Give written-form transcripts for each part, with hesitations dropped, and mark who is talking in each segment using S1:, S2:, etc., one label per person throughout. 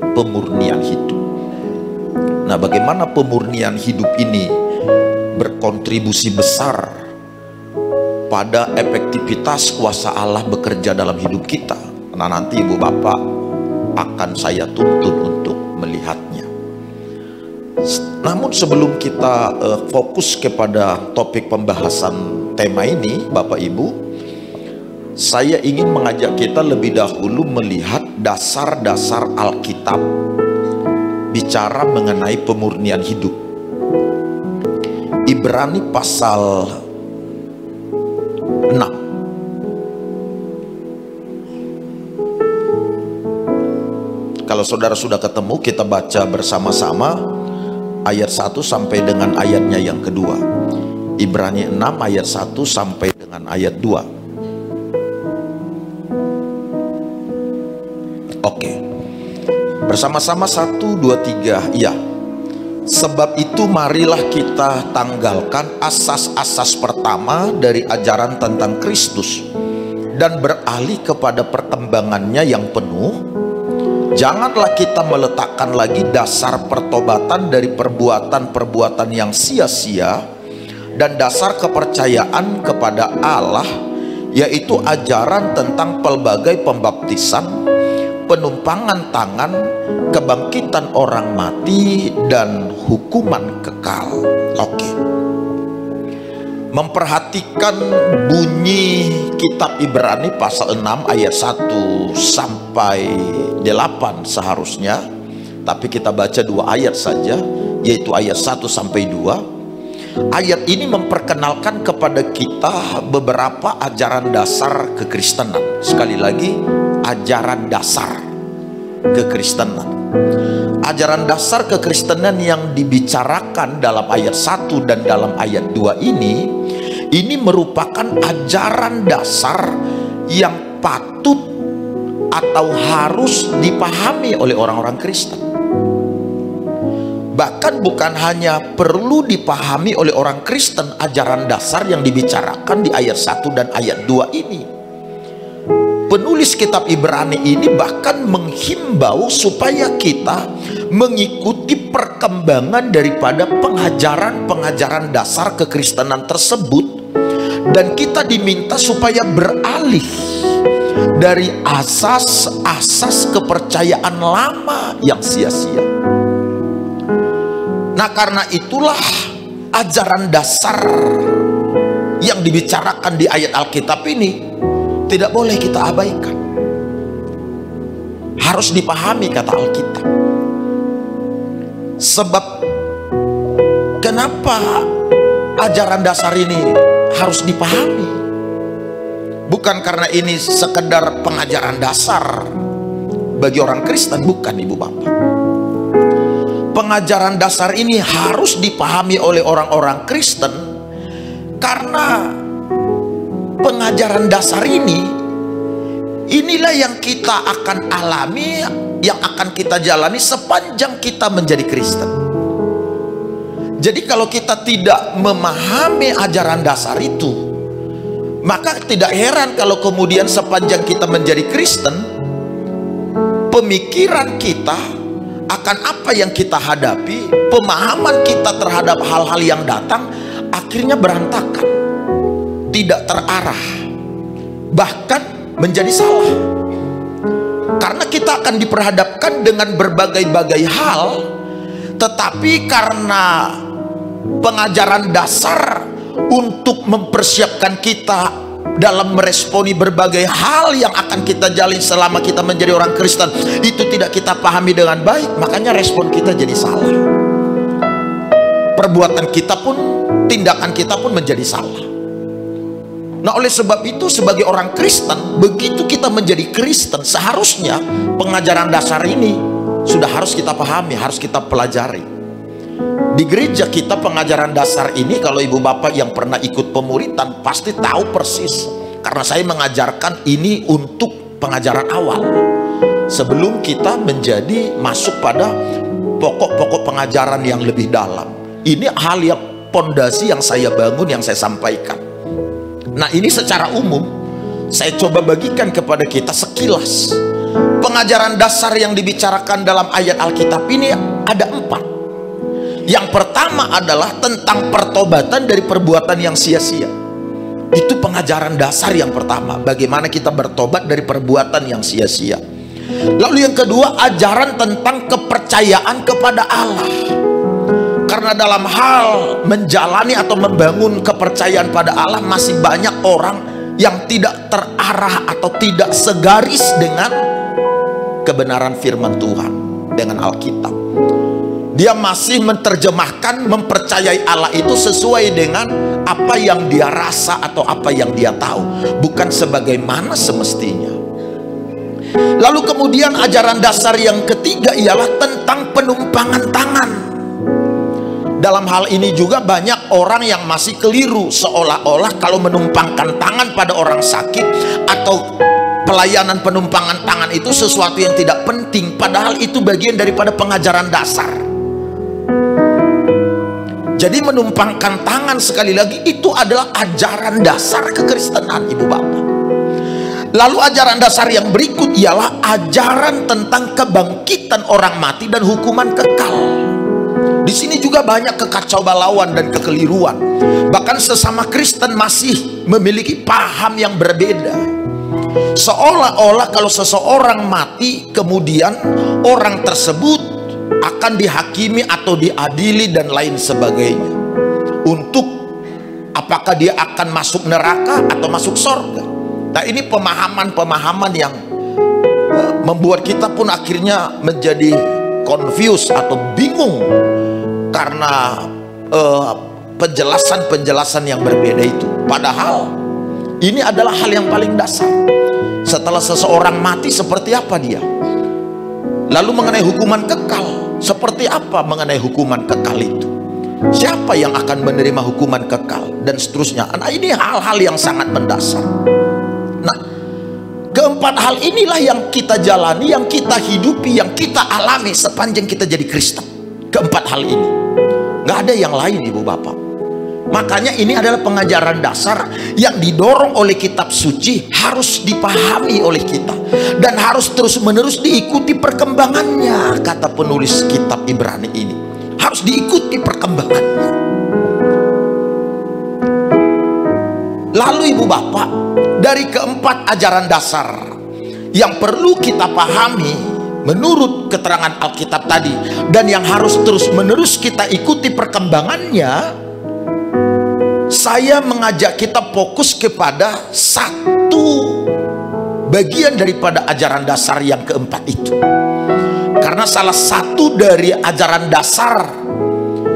S1: pemurnian hidup. Nah, bagaimana pemurnian hidup ini berkontribusi besar pada efektivitas kuasa Allah bekerja dalam hidup kita. Nah, nanti ibu bapak akan saya tuntun untuk melihatnya. Namun sebelum kita fokus kepada topik pembahasan tema ini, bapak ibu, saya ingin mengajak kita lebih dahulu melihat dasar-dasar Alkitab bicara mengenai pemurnian hidup. Ibrani pasal 6. Kalau saudara sudah ketemu, kita baca bersama-sama ayat 1 sampai dengan ayatnya yang kedua. Ibrani 6 ayat 1 sampai dengan ayat 2. Oke, bersama-sama 1, 2, 3. Iya. Sebab itu marilah kita tanggalkan asas-asas pertama dari ajaran tentang Kristus dan beralih kepada perkembangannya yang penuh. Janganlah kita meletakkan lagi dasar pertobatan dari perbuatan-perbuatan yang sia-sia dan dasar kepercayaan kepada Allah, yaitu ajaran tentang pelbagai pembaptisan, penumpangan tangan, kebangkitan orang mati, dan hukuman kekal. Oke. Memperhatikan bunyi kitab Ibrani pasal 6 ayat 1 sampai 8 seharusnya, tapi kita baca 2 ayat saja, yaitu ayat 1 sampai 2. Ayat ini memperkenalkan kepada kita beberapa ajaran dasar kekristenan. Sekali lagi, ajaran dasar kekristenan. Ajaran dasar kekristenan yang dibicarakan dalam ayat 1 dan dalam ayat 2 ini merupakan ajaran dasar yang patut atau harus dipahami oleh orang-orang Kristen. Bahkan bukan hanya perlu dipahami oleh orang Kristen, ajaran dasar yang dibicarakan di ayat 1 dan ayat 2 ini. Penulis kitab Ibrani ini bahkan menghimbau supaya kita mengikuti perkembangan daripada pengajaran-pengajaran dasar kekristenan tersebut, dan kita diminta supaya beralih dari asas-asas kepercayaan lama yang sia-sia. Nah, karena itulah ajaran dasar yang dibicarakan di ayat Alkitab ini tidak boleh kita abaikan. Harus dipahami kata Alkitab. Sebab kenapa ajaran dasar ini harus dipahami? Bukan karena ini sekedar pengajaran dasar bagi orang Kristen, bukan ibu bapak. Pengajaran dasar ini harus dipahami oleh orang-orang Kristen karena pengajaran dasar inilah yang kita akan alami, yang akan kita jalani sepanjang kita menjadi Kristen. Jadi kalau kita tidak memahami ajaran dasar itu, maka tidak heran kalau kemudian sepanjang kita menjadi Kristen, pemikiran kita akan apa yang kita hadapi, pemahaman kita terhadap hal-hal yang datang akhirnya berantakan, tidak terarah, bahkan menjadi salah. Karena kita akan diperhadapkan dengan berbagai-bagai hal, tetapi karena pengajaran dasar untuk mempersiapkan kita dalam meresponi berbagai hal yang akan kita jalani selama kita menjadi orang Kristen itu tidak kita pahami dengan baik, makanya respon kita jadi salah. Perbuatan kita pun, tindakan kita pun menjadi salah. Nah, oleh sebab itu sebagai orang Kristen, begitu kita menjadi Kristen, seharusnya pengajaran dasar ini sudah harus kita pahami, harus kita pelajari. Di gereja kita pengajaran dasar ini, kalau ibu bapak yang pernah ikut pemuritan pasti tahu persis, karena saya mengajarkan ini untuk pengajaran awal sebelum kita menjadi masuk pada pokok-pokok pengajaran yang lebih dalam. Ini hal yang pondasi yang saya bangun, yang saya sampaikan. Nah, ini secara umum saya coba bagikan kepada kita sekilas pengajaran dasar yang dibicarakan dalam ayat Alkitab ini ada 4. Yang pertama adalah tentang pertobatan dari perbuatan yang sia-sia. Itu pengajaran dasar yang pertama, bagaimana kita bertobat dari perbuatan yang sia-sia. Lalu yang kedua, ajaran tentang kepercayaan kepada Allah. Karena dalam hal menjalani atau membangun kepercayaan pada Allah, masih banyak orang yang tidak terarah atau tidak segaris dengan kebenaran firman Tuhan, dengan Alkitab. Dia masih menerjemahkan, mempercayai Allah itu sesuai dengan apa yang dia rasa atau apa yang dia tahu, bukan sebagaimana semestinya. Lalu kemudian ajaran dasar yang ketiga ialah tentang penumpangan tangan. Dalam hal ini juga banyak orang yang masih keliru, seolah-olah kalau menumpangkan tangan pada orang sakit atau pelayanan penumpangan tangan itu sesuatu yang tidak penting, padahal itu bagian daripada pengajaran dasar. Jadi menumpangkan tangan, sekali lagi, itu adalah ajaran dasar kekristenan, ibu bapak. Lalu ajaran dasar yang berikut ialah ajaran tentang kebangkitan orang mati dan hukuman kekal. Di sini juga banyak kekacau balauan dan kekeliruan. Bahkan sesama Kristen masih memiliki paham yang berbeda. Seolah-olah kalau seseorang mati, kemudian orang tersebut akan dihakimi atau diadili dan lain sebagainya. Untuk apakah dia akan masuk neraka atau masuk surga. Nah, ini pemahaman-pemahaman yang membuat kita pun akhirnya menjadi confused atau bingung karena penjelasan-penjelasan yang berbeda itu. Padahal ini adalah hal yang paling dasar. Setelah seseorang mati, seperti apa dia? Lalu mengenai hukuman kekal, seperti apa mengenai hukuman kekal itu? Siapa yang akan menerima hukuman kekal dan seterusnya? Nah, ini hal-hal yang sangat mendasar. Nah, keempat hal inilah yang kita jalani, yang kita hidupi, yang kita alami sepanjang kita jadi Kristen. Keempat hal ini, nggak ada yang lain, ibu bapak. Makanya ini adalah pengajaran dasar yang didorong oleh kitab suci, harus dipahami oleh kita dan harus terus-menerus diikuti perkembangannya. Kata penulis kitab Ibrani ini, harus diikuti perkembangannya. Lalu ibu bapak, dari keempat ajaran dasar yang perlu kita pahami menurut keterangan Alkitab tadi dan yang harus terus-menerus kita ikuti perkembangannya, saya mengajak kita fokus kepada satu bagian daripada ajaran dasar yang keempat itu. Karena salah satu dari ajaran dasar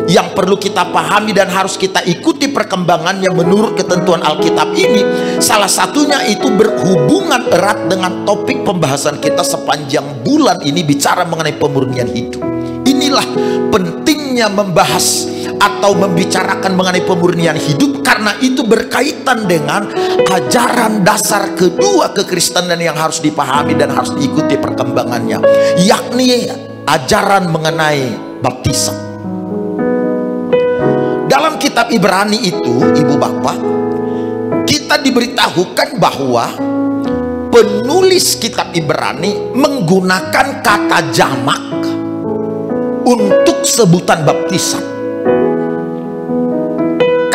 S1: yang perlu kita pahami dan harus kita ikuti perkembangannya menurut ketentuan Alkitab ini, salah satunya itu berhubungan erat dengan topik pembahasan kita sepanjang bulan ini, bicara mengenai pemurnian hidup. Inilah pentingnya membahas atau membicarakan mengenai pemurnian hidup, karena itu berkaitan dengan ajaran dasar kedua kekristenan yang harus dipahami dan harus diikuti perkembangannya, yakni ajaran mengenai baptisan. Dalam kitab Ibrani itu, ibu bapak, kita diberitahukan bahwa penulis kitab Ibrani menggunakan kata jamak untuk sebutan baptisan.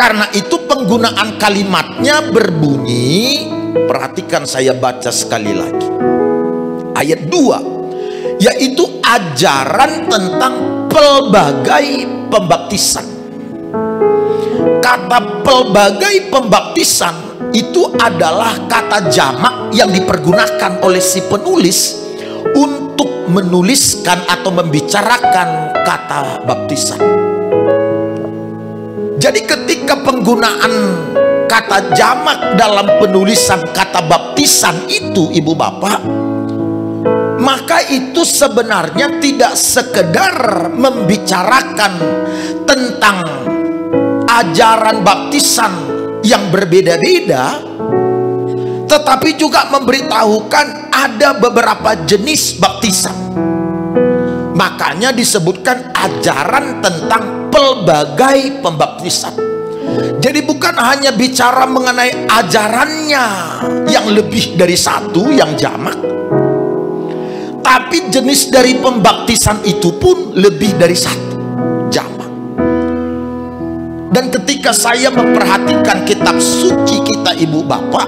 S1: Karena itu penggunaan kalimatnya berbunyi, perhatikan, saya baca sekali lagi ayat 2, yaitu ajaran tentang pelbagai pembaptisan. Kata pelbagai pembaptisan itu adalah kata jamak yang dipergunakan oleh si penulis untuk menuliskan atau membicarakan kata baptisan. Jadi ketika penggunaan kata jamak dalam penulisan kata baptisan itu, ibu bapak, maka itu sebenarnya tidak sekedar membicarakan tentang ajaran baptisan yang berbeda-beda, tetapi juga memberitahukan ada beberapa jenis baptisan. Makanya disebutkan ajaran tentang pelbagai pembaptisan. Jadi bukan hanya bicara mengenai ajarannya yang lebih dari satu, yang jamak, Tetapi jenis dari pembaptisan itu pun lebih dari satu jamak. Dan ketika saya memperhatikan kitab suci kita ibu bapak,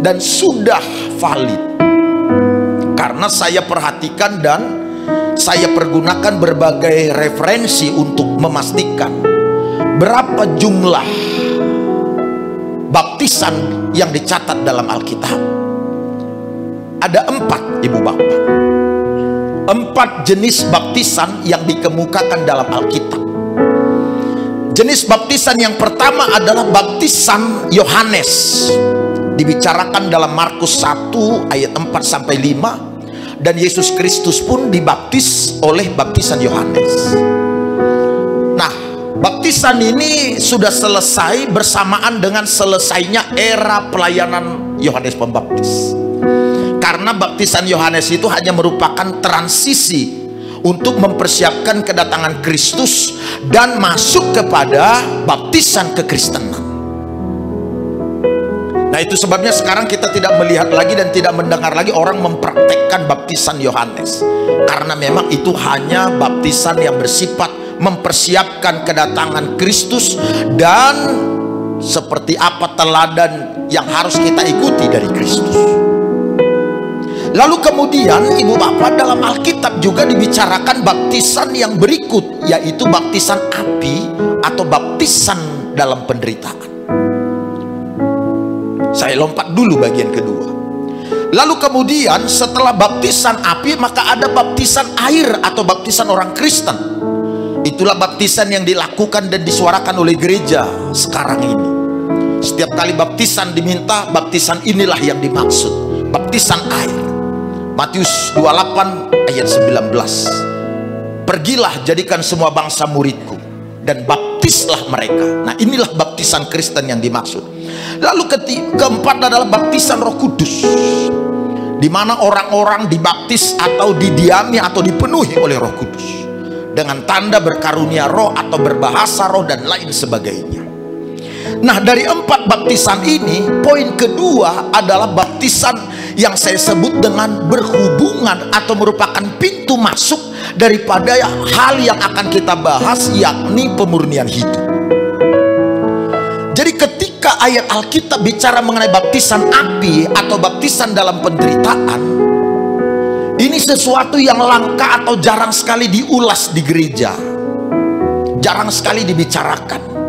S1: dan sudah valid, karena saya perhatikan dan saya pergunakan berbagai referensi untuk memastikan berapa jumlah baptisan yang dicatat dalam Alkitab. Ada 4 ibu bapak, 4 jenis baptisan yang dikemukakan dalam Alkitab. Jenis baptisan yang pertama adalah baptisan Yohanes, dibicarakan dalam Markus 1 ayat 4 sampai 5. Dan Yesus Kristus pun dibaptis oleh baptisan Yohanes. Nah, baptisan ini sudah selesai bersamaan dengan selesainya era pelayanan Yohanes Pembaptis. Karena baptisan Yohanes itu hanya merupakan transisi untuk mempersiapkan kedatangan Kristus dan masuk kepada baptisan kekristenan. Nah, itu sebabnya sekarang kita tidak melihat lagi dan tidak mendengar lagi orang mempraktekkan baptisan Yohanes, karena memang itu hanya baptisan yang bersifat mempersiapkan kedatangan Kristus dan seperti apa teladan yang harus kita ikuti dari Kristus. Lalu kemudian ibu bapak, dalam Alkitab juga dibicarakan baptisan yang berikut, yaitu baptisan api atau baptisan dalam penderitaan. Saya lompat dulu bagian kedua. Lalu kemudian setelah baptisan api, maka ada baptisan air atau baptisan orang Kristen. Itulah baptisan yang dilakukan dan disuarakan oleh gereja sekarang ini. Setiap kali baptisan diminta, baptisan inilah yang dimaksud, baptisan air. Matius 28 ayat 19. Pergilah, jadikan semua bangsa muridku dan baptislah mereka. Nah, inilah baptisan Kristen yang dimaksud. Lalu keempat adalah baptisan Roh Kudus, di mana orang-orang dibaptis atau didiami atau dipenuhi oleh Roh Kudus dengan tanda berkarunia roh atau berbahasa roh dan lain sebagainya. Nah, dari 4 baptisan ini, poin kedua adalah baptisan yang saya sebut dengan berhubungan atau merupakan pintu masuk daripada hal yang akan kita bahas, yakni pemurnian hidup. Jadi ketika ayat Alkitab bicara mengenai baptisan api atau baptisan dalam penderitaan, ini sesuatu yang langka atau jarang sekali diulas di gereja, jarang sekali dibicarakan.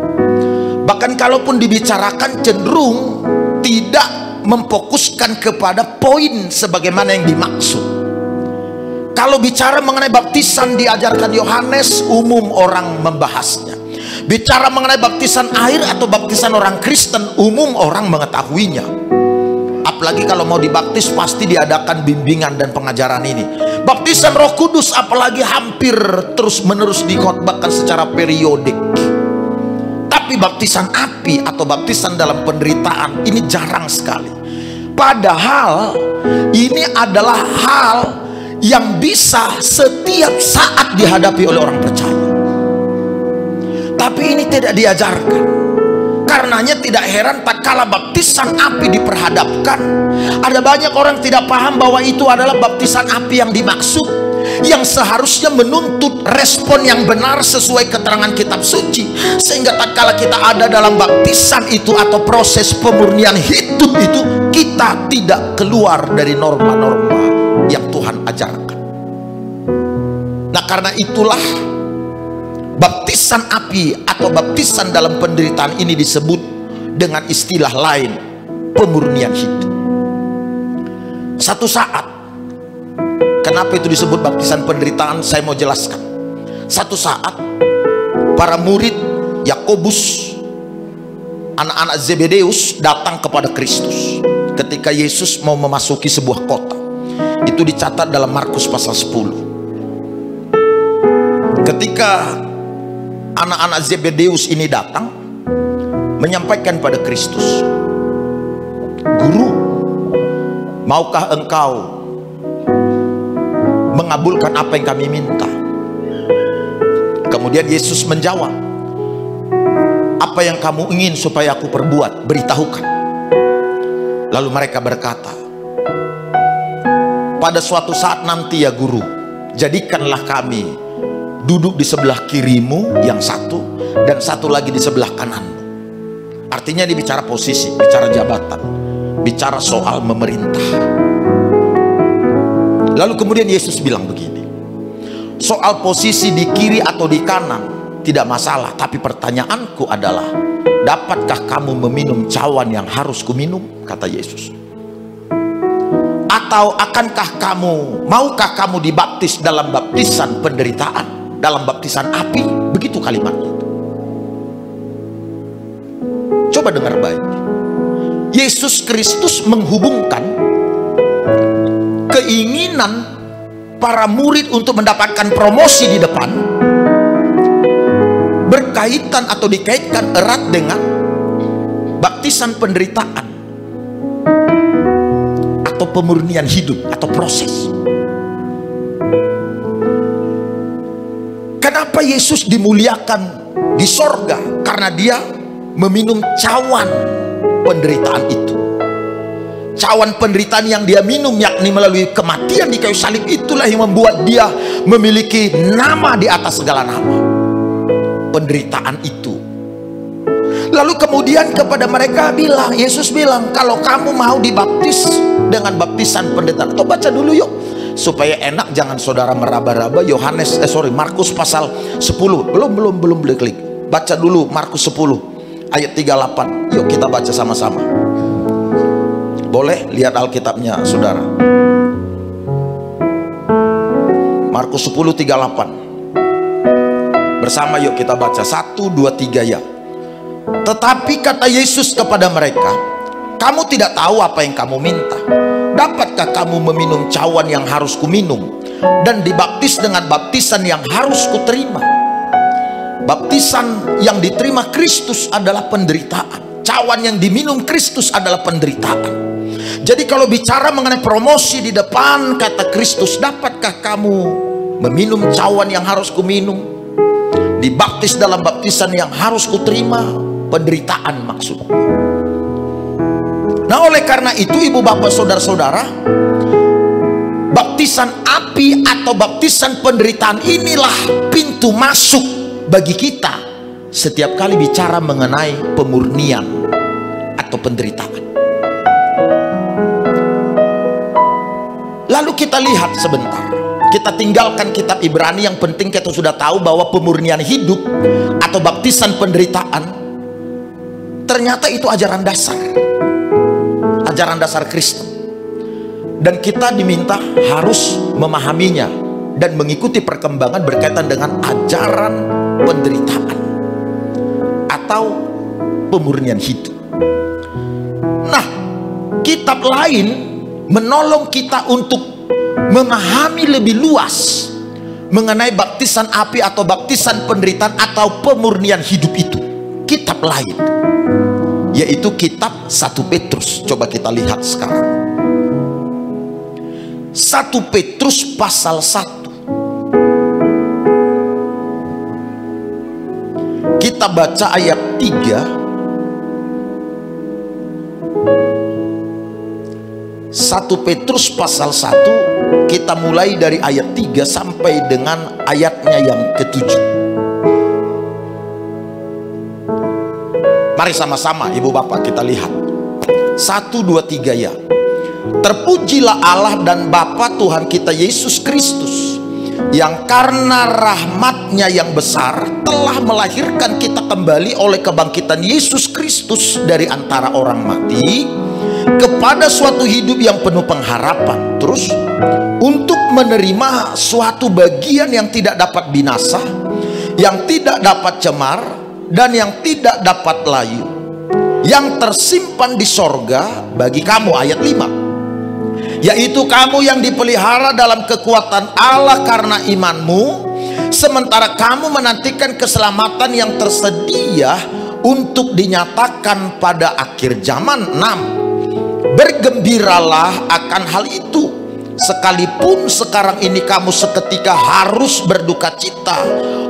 S1: Bahkan kalaupun dibicarakan, cenderung tidak memfokuskan kepada poin sebagaimana yang dimaksud. Kalau bicara mengenai baptisan diajarkan Yohanes, umum orang membahasnya. Bicara mengenai baptisan air atau baptisan orang Kristen, umum orang mengetahuinya. Apalagi kalau mau dibaptis, pasti diadakan bimbingan dan pengajaran ini. Baptisan Roh Kudus apalagi hampir terus menerus dikhotbahkan secara periodik. Tapi baptisan api atau baptisan dalam penderitaan ini jarang sekali. Padahal ini adalah hal yang bisa setiap saat dihadapi oleh orang percaya. Tapi ini tidak diajarkan. Karenanya tidak heran tak kala baptisan api diperhadapkan, ada banyak orang tidak paham bahwa itu adalah baptisan api yang dimaksud, yang seharusnya menuntut respon yang benar sesuai keterangan kitab suci. Sehingga tak kala kita ada dalam baptisan itu atau proses pemurnian hidup itu, kita tidak keluar dari norma-norma yang Tuhan ajarkan. Nah, karena itulah baptisan api atau baptisan dalam penderitaan ini disebut dengan istilah lain, pemurnian hidup. Satu saat, kenapa itu disebut baptisan penderitaan, saya mau jelaskan. Satu saat, para murid Yakobus, anak-anak Zebedeus, datang kepada Kristus ketika Yesus mau memasuki sebuah kota. Itu dicatat dalam Markus pasal 10. Ketika anak-anak Zebedeus ini datang menyampaikan pada Kristus, "Guru, maukah engkau mengabulkan apa yang kami minta?" Kemudian Yesus menjawab, "Apa yang kamu ingin supaya aku perbuat? Beritahukan." Lalu mereka berkata, pada suatu saat nanti ya guru, jadikanlah kami duduk di sebelah kirimu yang satu, dan satu lagi di sebelah kananmu. Artinya dia bicara posisi, bicara jabatan, bicara soal memerintah. Lalu kemudian Yesus bilang begini, soal posisi di kiri atau di kanan tidak masalah, tapi pertanyaanku adalah, dapatkah kamu meminum cawan yang harus kuminum? Kata Yesus. Atau maukah kamu dibaptis dalam baptisan penderitaan, dalam baptisan api? Begitu kalimatnya itu. Coba dengar baik. Yesus Kristus menghubungkan keinginan para murid untuk mendapatkan promosi di depan berkaitan atau dikaitkan erat dengan baptisan penderitaan atau pemurnian hidup atau proses. Kenapa Yesus dimuliakan di sorga? Karena dia meminum cawan penderitaan itu. Cawan penderitaan yang dia minum, yakni melalui kematian di kayu salib, itulah yang membuat dia memiliki nama di atas segala nama. Penderitaan itu. Lalu kemudian kepada mereka bilang, Yesus bilang, kalau kamu mau dibaptis dengan baptisan penderitaan, atau baca dulu yuk supaya enak, jangan saudara meraba-raba. Markus pasal 10. Belum klik. Baca dulu Markus 10 ayat 38. Yuk kita baca sama-sama. Boleh lihat Alkitabnya saudara. Markus 10:38. Bersama yuk kita baca 1, 2, 3 ya. Tetapi kata Yesus kepada mereka, kamu tidak tahu apa yang kamu minta. Dapatkah kamu meminum cawan yang harus kuminum dan dibaptis dengan baptisan yang harus kuterima? Baptisan yang diterima Kristus adalah penderitaan. Cawan yang diminum Kristus adalah penderitaan. Jadi kalau bicara mengenai promosi di depan, kata Kristus, dapatkah kamu meminum cawan yang harus kuminum, dibaptis dalam baptisan yang harus kuterima? Penderitaan maksudnya. Nah, oleh karena itu ibu bapak saudara-saudara, baptisan api atau baptisan penderitaan inilah pintu masuk bagi kita setiap kali bicara mengenai pemurnian atau penderitaan. Lalu kita lihat sebentar, kita tinggalkan kitab Ibrani. Yang penting kita sudah tahu bahwa pemurnian hidup atau baptisan penderitaan ternyata itu ajaran dasar Kristen, dan kita diminta harus memahaminya dan mengikuti perkembangan berkaitan dengan ajaran penderitaan atau pemurnian hidup. Nah, kitab lain menolong kita untuk memahami lebih luas mengenai baptisan api atau baptisan penderitaan atau pemurnian hidup itu. Kitab lain, yaitu kitab 1 Petrus. Coba kita lihat sekarang. 1 Petrus pasal 1. Kita baca ayat 3. 1 Petrus pasal 1, kita mulai dari ayat 3 sampai dengan ayatnya yang ke-7. Mari sama-sama ibu bapak kita lihat. 1, 2, 3 ya. Terpujilah Allah dan Bapa Tuhan kita Yesus Kristus, yang karena rahmat-Nya yang besar telah melahirkan kita kembali oleh kebangkitan Yesus Kristus dari antara orang mati kepada suatu hidup yang penuh pengharapan. Terus, untuk menerima suatu bagian yang tidak dapat binasa, yang tidak dapat cemar, dan yang tidak dapat layu, yang tersimpan di sorga bagi kamu. Ayat 5. Yaitu kamu yang dipelihara dalam kekuatan Allah karena imanmu, sementara kamu menantikan keselamatan yang tersedia untuk dinyatakan pada akhir zaman. 6. Bergembiralah akan hal itu, sekalipun sekarang ini kamu seketika harus berduka cita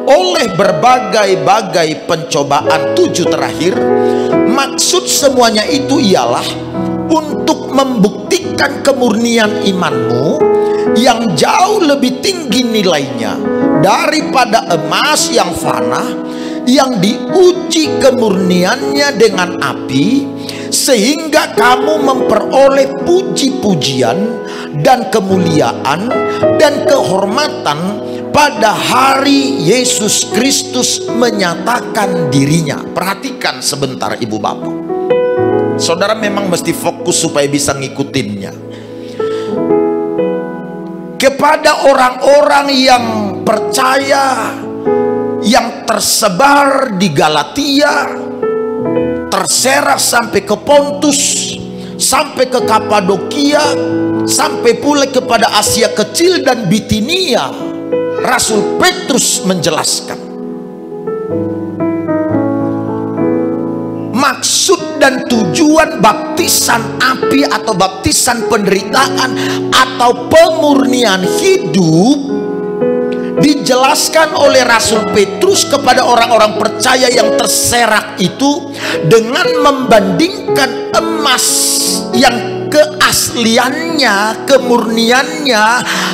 S1: oleh berbagai-bagai pencobaan. 7 terakhir, maksud semuanya itu ialah untuk membuktikan kemurnian imanmu yang jauh lebih tinggi nilainya daripada emas yang fana, yang diuji kemurniannya dengan api, sehingga kamu memperoleh puji-pujian dan kemuliaan dan kehormatan pada hari Yesus Kristus menyatakan dirinya. Perhatikan sebentar ibu bapak, saudara memang mesti fokus supaya bisa ngikutinnya. Kepada orang-orang yang percaya yang tersebar di Galatia, terserak sampai ke Pontus, sampai ke Kapadokia, sampai pula kepada Asia Kecil dan Bitinia, Rasul Petrus menjelaskan maksud dan tujuan baptisan api atau baptisan penderitaan atau pemurnian hidup. Dijelaskan oleh Rasul Petrus kepada orang-orang percaya yang terserak itu dengan membandingkan emas yang keasliannya, kemurniannya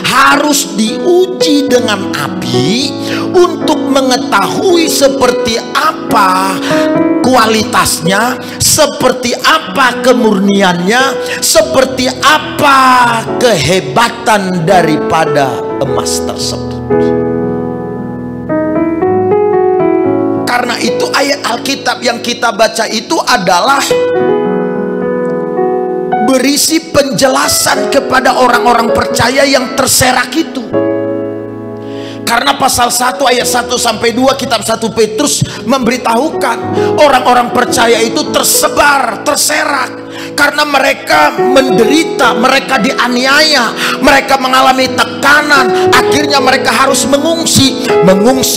S1: harus diuji dengan api untuk mengetahui seperti apa kualitasnya, seperti apa kemurniannya, seperti apa kehebatan daripada emas tersebut. Karena itu ayat Alkitab yang kita baca itu adalah berisi penjelasan kepada orang-orang percaya yang terserak itu. Karena pasal 1 ayat 1 sampai 2 kitab 1 Petrus memberitahukan orang-orang percaya itu tersebar, terserak karena mereka menderita, mereka dianiaya, mereka mengalami tekanan. Akhirnya mereka harus mengungsi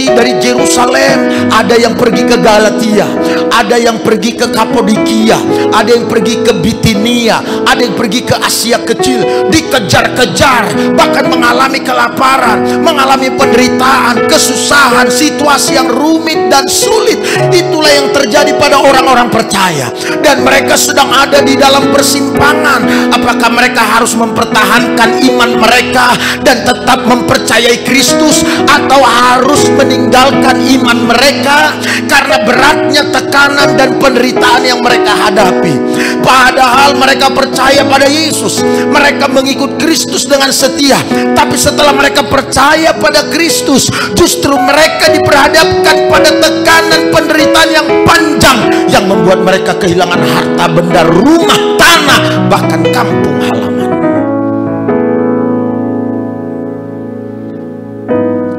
S1: dari Yerusalem. Ada yang pergi ke Galatia, ada yang pergi ke Kapadokia, ada yang pergi ke Bitinia, ada yang pergi ke Asia Kecil, dikejar-kejar, bahkan mengalami kelaparan, mengalami penderitaan, kesusahan, situasi yang rumit dan sulit. Itulah yang terjadi pada orang-orang percaya, dan mereka sedang ada di dalam persimpangan. Apakah mereka harus mempertahankan iman mereka dan tetap mempercayai Kristus, atau harus meninggalkan iman mereka karena beratnya tekanan dan penderitaan yang mereka hadapi? Padahal mereka percaya pada Yesus, mereka mengikut Kristus dengan setia. Tapi setelah mereka percaya pada Kristus, justru mereka diperhadapkan pada tekanan penderitaan yang panjang yang membuat mereka kehilangan harta benda, rumah, tanah, bahkan kampung halaman.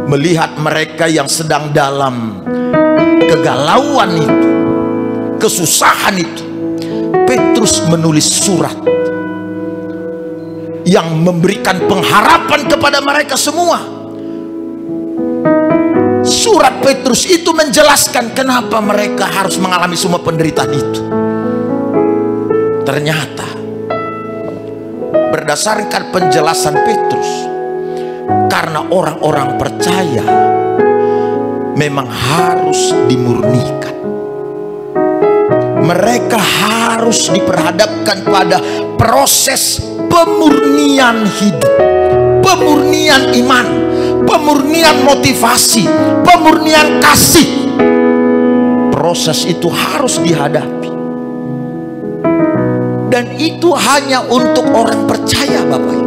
S1: Melihat mereka yang sedang dalam kegalauan itu, kesusahan itu, Petrus menulis surat yang memberikan pengharapan kepada mereka semua. Surat Petrus itu menjelaskan kenapa mereka harus mengalami semua penderitaan itu. Ternyata berdasarkan penjelasan Petrus, karena orang-orang percaya memang harus dimurnikan. Mereka harus diperhadapkan pada proses pemurnian hidup, pemurnian iman, pemurnian motivasi, pemurnian kasih. Proses itu harus dihadapi, dan itu hanya untuk orang percaya, Bapak Ibu.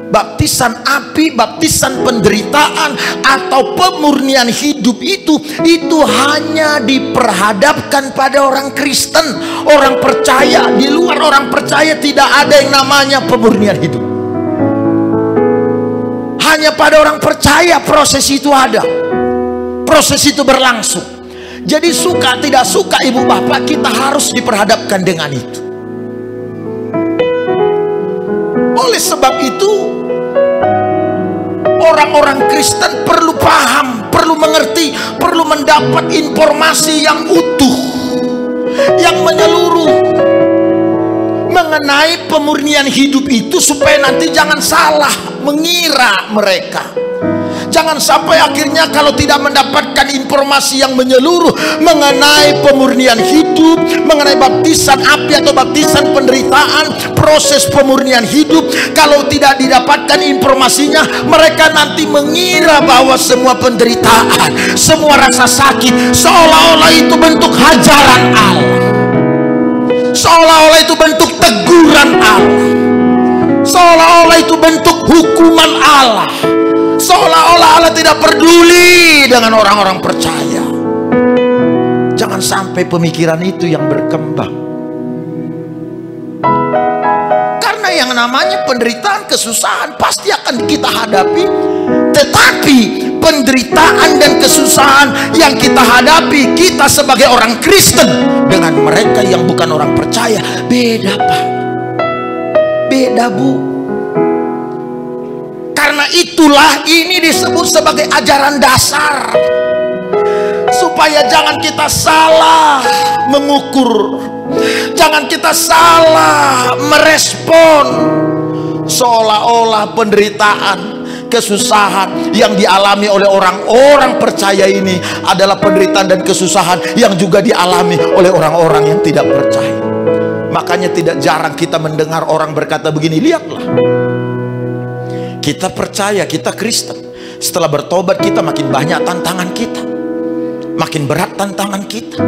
S1: Baptisan api, baptisan penderitaan, atau pemurnian hidup itu hanya diperhadapkan pada orang Kristen, orang percaya. Di luar orang percaya tidak ada yang namanya pemurnian hidup. Hanya pada orang percaya proses itu ada, proses itu berlangsung. Jadi suka tidak suka ibu bapak, kita harus diperhadapkan dengan itu. Oleh sebab itu, orang-orang Kristen perlu paham, perlu mengerti, perlu mendapat informasi yang utuh, yang menyeluruh mengenai pemurnian hidup itu, supaya nanti jangan salah mengira mereka. Jangan sampai akhirnya kalau tidak mendapatkan informasi yang menyeluruh mengenai pemurnian hidup, mengenai baptisan api atau baptisan penderitaan, proses pemurnian hidup, kalau tidak didapatkan informasinya, mereka nanti mengira bahwa semua penderitaan, semua rasa sakit seolah-olah itu bentuk hajaran Allah, seolah-olah itu bentuk teguran Allah, seolah-olah itu bentuk hukuman Allah, seolah-olah Allah tidak peduli dengan orang-orang percaya. Jangan sampai pemikiran itu yang berkembang. Karena yang namanya penderitaan, kesusahan pasti akan kita hadapi. Tetapi penderitaan dan kesusahan yang kita hadapi, kita sebagai orang Kristen dengan mereka yang bukan orang percaya, beda Pak, beda Bu. Karena itulah ini disebut sebagai ajaran dasar, supaya jangan kita salah mengukur, jangan kita salah merespon, seolah-olah penderitaan, kesusahan yang dialami oleh orang-orang percaya ini adalah penderitaan dan kesusahan yang juga dialami oleh orang-orang yang tidak percaya. Makanya tidak jarang kita mendengar orang berkata begini, lihatlah, kita percaya, kita Kristen, setelah bertobat kita makin banyak tantangan kita, makin berat tantangan kita.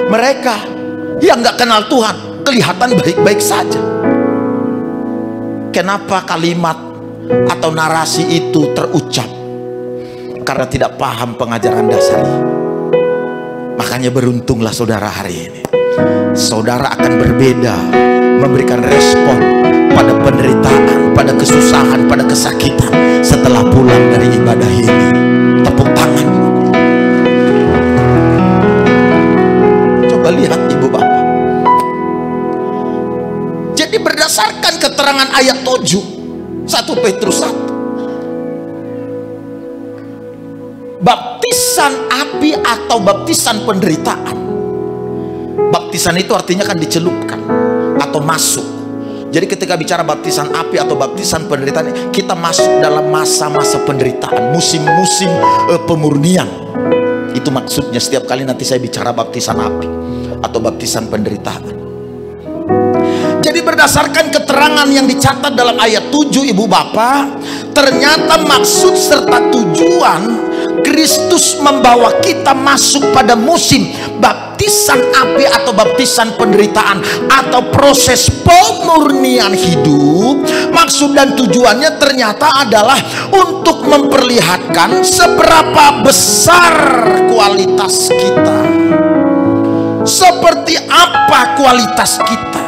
S1: Mereka yang gak kenal Tuhan kelihatan baik-baik saja. Kenapa kalimat atau narasi itu terucap? Karena tidak paham pengajaran dasarnya. Makanya beruntunglah saudara hari ini, saudara akan berbeda memberikan respon pada penderitaan, pada kesusahan, pada kesakitan setelah pulang dari ibadah ini. Tepuk tangan. Coba lihat ibu bapak. Jadi berdasarkan keterangan ayat 7 1 Petrus 1, baptisan api atau baptisan penderitaan. Baptisan itu artinya kan dicelupkan atau masuk. Jadi ketika bicara baptisan api atau baptisan penderitaan, kita masuk dalam masa-masa penderitaan, musim-musim pemurnian. Itu maksudnya setiap kali nanti saya bicara baptisan api atau baptisan penderitaan. Jadi berdasarkan keterangan yang dicatat dalam ayat 7 ibu bapak, ternyata maksud serta tujuan Kristus membawa kita masuk pada musim baptisan api atau baptisan penderitaan atau proses pemurnian hidup. Maksud dan tujuannya ternyata adalah untuk memperlihatkan seberapa besar kualitas kita, seperti apa kualitas kita,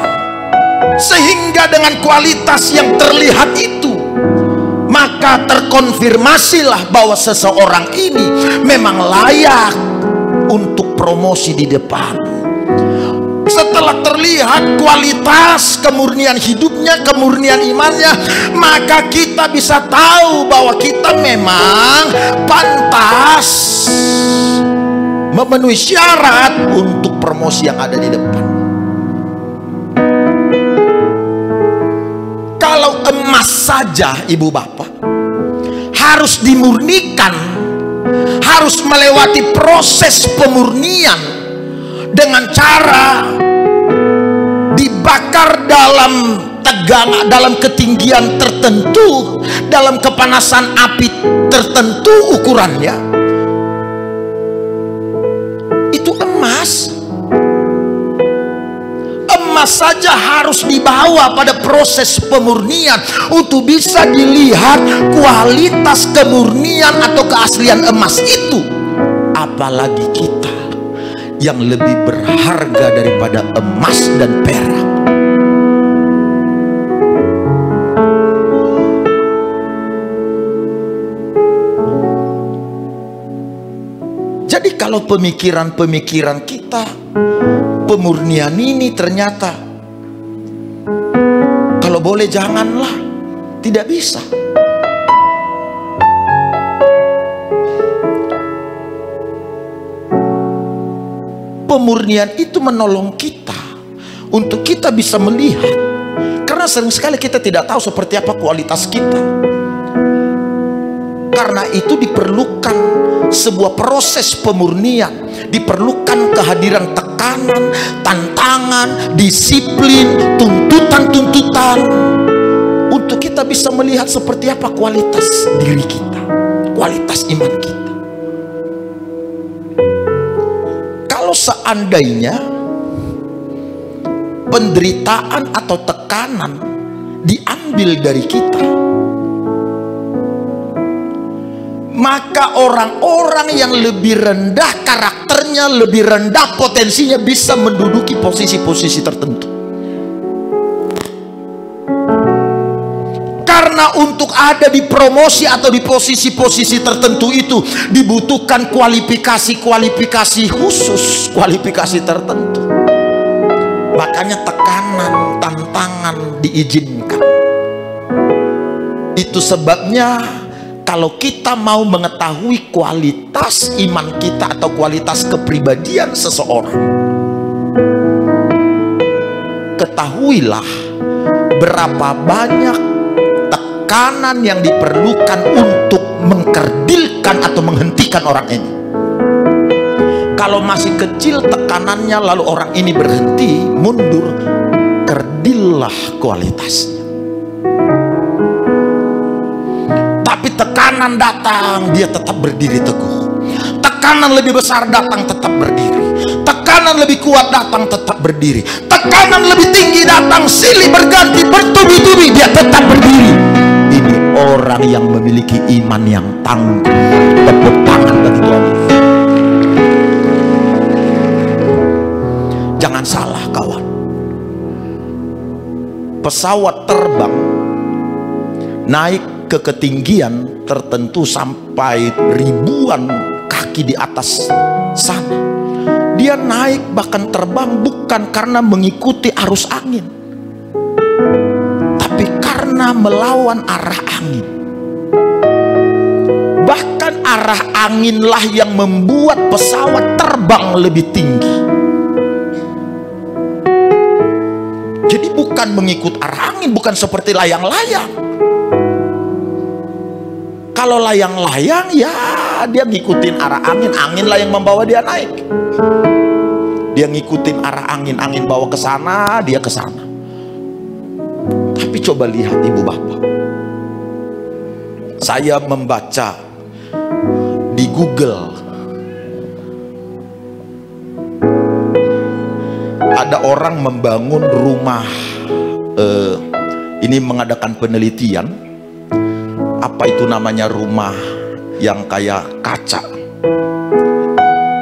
S1: sehingga dengan kualitas yang terlihat itu maka terkonfirmasilah bahwa seseorang ini memang layak untuk promosi di depan. Setelah terlihat kualitas kemurnian hidupnya, kemurnian imannya, maka kita bisa tahu bahwa kita memang pantas memenuhi syarat untuk promosi yang ada di depan. Kalau emas saja ibu bapak harus dimurnikan, harus melewati proses pemurnian dengan cara dibakar dalam tegangan, dalam ketinggian tertentu, dalam kepanasan api tertentu ukurannya. Itu emas. Emas saja harus dibawa pada proses pemurnian untuk bisa dilihat kualitas kemurnian atau keaslian emas itu. Apalagi kita yang lebih berharga daripada emas dan perak. Jadi kalau pemikiran-pemikiran kita, pemurnian ini ternyata kalau boleh janganlah, tidak bisa. Pemurnian itu menolong kita untuk kita bisa melihat, karena sering sekali kita tidak tahu seperti apa kualitas kita. Karena itu diperlukan sebuah proses pemurnian, diperlukan kehadiran tekanan, tantangan, disiplin, tuntutan-tuntutan untuk kita bisa melihat seperti apa kualitas diri kita, kualitas iman kita. Kalau seandainya penderitaan atau tekanan diambil dari kita, maka orang-orang yang lebih rendah karakternya, lebih rendah potensinya bisa menduduki posisi-posisi tertentu. Karena untuk ada di promosi atau di posisi-posisi tertentu itu dibutuhkan kualifikasi-kualifikasi khusus, kualifikasi tertentu. Makanya tekanan, tantangan diizinkan. Itu sebabnya kalau kita mau mengetahui kualitas iman kita atau kualitas kepribadian seseorang, ketahuilah berapa banyak tekanan yang diperlukan untuk mengkerdilkan atau menghentikan orang ini. Kalau masih kecil tekanannya lalu orang ini berhenti, mundur, kerdillah kualitasnya. Tapi tekanan datang, dia tetap berdiri teguh. Tekanan lebih besar datang, tetap berdiri. Tekanan lebih kuat datang, tetap berdiri. Tekanan lebih tinggi datang, silih berganti, bertubi-tubi, dia tetap berdiri. Ini orang yang memiliki iman yang tangguh. Tepuk tangan bagi Tuhan. Jangan salah kawan, pesawat terbang naik ke ketinggian tertentu sampai ribuan kaki di atas sana. Dia naik bahkan terbang bukan karena mengikuti arus angin, tapi karena melawan arah angin. Bahkan arah anginlah yang membuat pesawat terbang lebih tinggi. Jadi bukan mengikut arah angin, bukan seperti layang-layang. Kalau layang-layang ya dia ngikutin arah angin, anginlah yang membawa dia naik. Dia ngikutin arah angin, angin bawa ke sana, dia ke sana. Tapi coba lihat ibu bapak. Saya membaca di Google, ada orang membangun rumah, ini mengadakan penelitian, apa itu namanya, rumah yang kayak kaca,